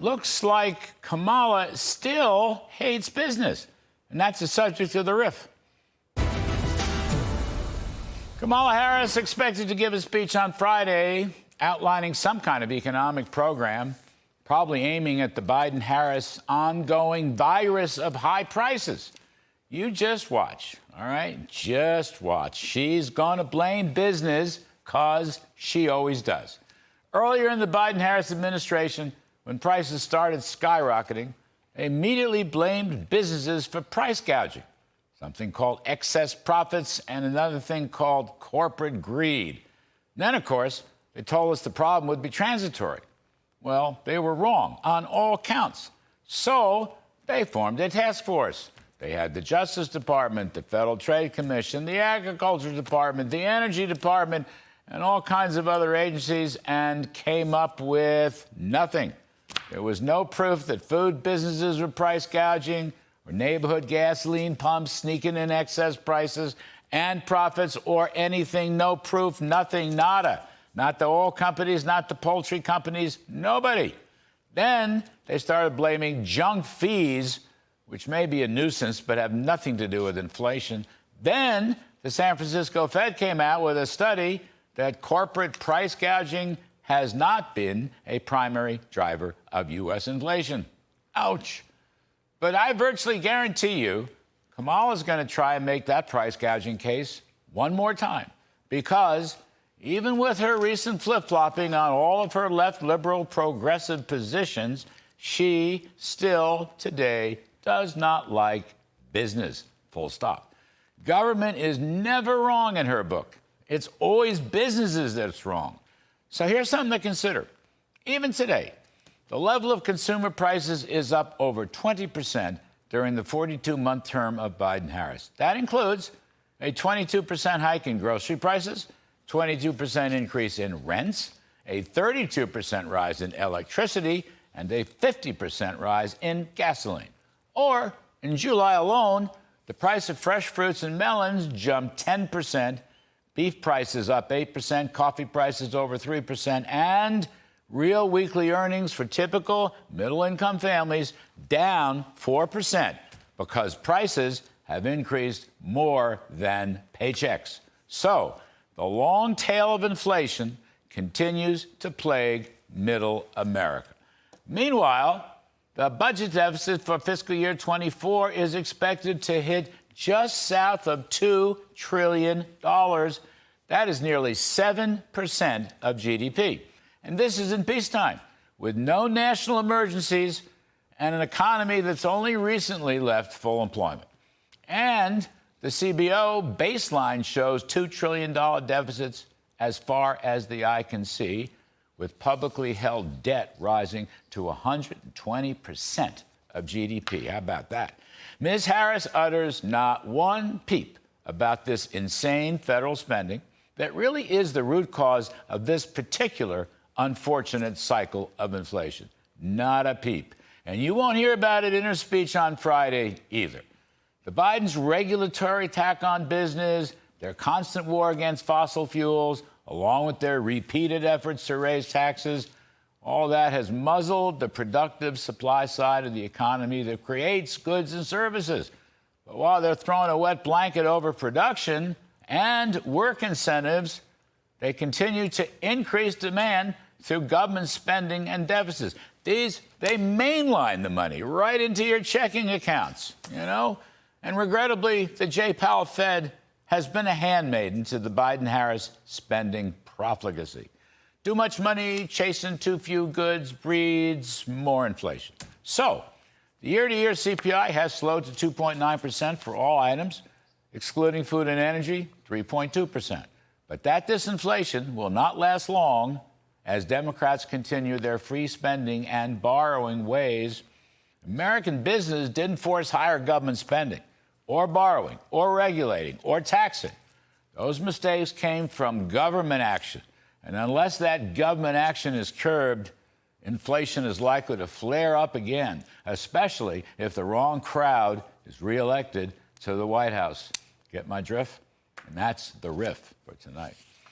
Looks like Kamala still hates business, and that's the subject of the riff. Kamala Harris expected to give a speech on Friday outlining some kind of economic program, probably aiming at the Biden-Harris ongoing virus of high prices. You just watch, all right? Just watch. She's going to blame business because she always does. Earlier in the Biden-Harris administration, when prices started skyrocketing, they immediately blamed businesses for price gouging, something called excess profits and another thing called corporate greed. Then, of course, they told us the problem would be transitory. Well, they were wrong on all counts. So they formed a task force. They had the Justice Department, the Federal Trade Commission, the Agriculture Department, the Energy Department, and all kinds of other agencies, and came up with nothing. There was no proof that food businesses were price gouging or neighborhood gasoline pumps sneaking in excess prices and profits or anything. No proof, nothing, nada. Not the oil companies, not the poultry companies, nobody. Then they started blaming junk fees, which may be a nuisance but have nothing to do with inflation. Then the San Francisco Fed came out with a study that corporate price gouging has not been a primary driver of U.S. inflation. Ouch. But I virtually guarantee you Kamala's going to try and make that price gouging case one more time, because even with her recent flip-flopping on all of her left liberal progressive positions, she still today does not like business, full stop. Government is never wrong in her book. It's always businesses that's wrong. So here's something to consider. Even today, the level of consumer prices is up over 20% during the 42-month term of Biden-Harris. That includes a 22% hike in grocery prices, 22% increase in rents, a 32% rise in electricity, and a 50% rise in gasoline. Or, in July alone, the price of fresh fruits and melons jumped 10%, beef prices up 8%, coffee prices over 3%, and real weekly earnings for typical middle-income families down 4% because prices have increased more than paychecks. So, the long tail of inflation continues to plague middle America. Meanwhile, the budget deficit for fiscal year 24 is expected to hit just south of $2 trillion. That is nearly 7% of GDP. And this is in peacetime, with no national emergencies and an economy that's only recently left full employment. And the CBO baseline shows $2 trillion deficits as far as the eye can see, with publicly held debt rising to 120% of GDP. How about that? Ms. Harris utters not one peep about this insane federal spending that really is the root cause of this particular unfortunate cycle of inflation. Not a peep. And you won't hear about it in her speech on Friday either. The Bidens' regulatory attack on business, their constant war against fossil fuels, along with their repeated efforts to raise taxes, all that has muzzled the productive supply side of the economy that creates goods and services. But while they're throwing a wet blanket over production and work incentives, they continue to increase demand through government spending and deficits. They mainline the money right into your checking accounts, you know? And regrettably, the Jay Powell Fed has been a handmaiden to the Biden-Harris spending profligacy. Too much money chasing too few goods breeds more inflation. So, the year-to-year CPI has slowed to 2.9% for all items, excluding food and energy, 3.2%. But that disinflation will not last long as Democrats continue their free spending and borrowing ways. American business didn't force higher government spending or borrowing or regulating or taxing. Those mistakes came from government action. And unless that government action is curbed, inflation is likely to flare up again, especially if the wrong crowd is reelected to the White House. Get my drift? And that's the riff for tonight.